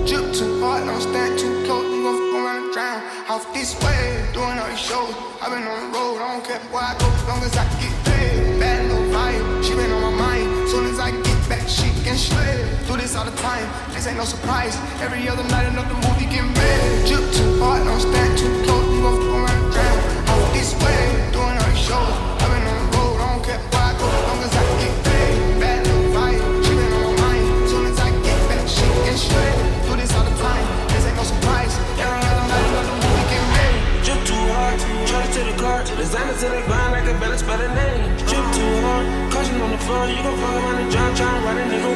Drip too hard, don't stand too close, you gon' fuck around and drown. Off this way, doing all these shows. I been on the road, I don't care where I go, as long as I get paid. Bad little vibe, she been on my mind. Soon as I get back, she can slay. Do this all the time, this ain't no surprise. Every other night, another movie get made. Drip too hard, don't stand too close, you gon' fuck around and drown. Off this way, doing all these shows. I been on the road, I don't care where I go, as long as I get paid. Bad little vibe, she been on my mind. Soon as I get back, she can slay. Do this all the time, this ain't no surprise. Every other night, another movie get made. Drip too hard, charge to the car. Designer to the grind, like a better spell a name. Drip too hard, caution on the floor. You gon' fuck around and drown, tryna ride a nigga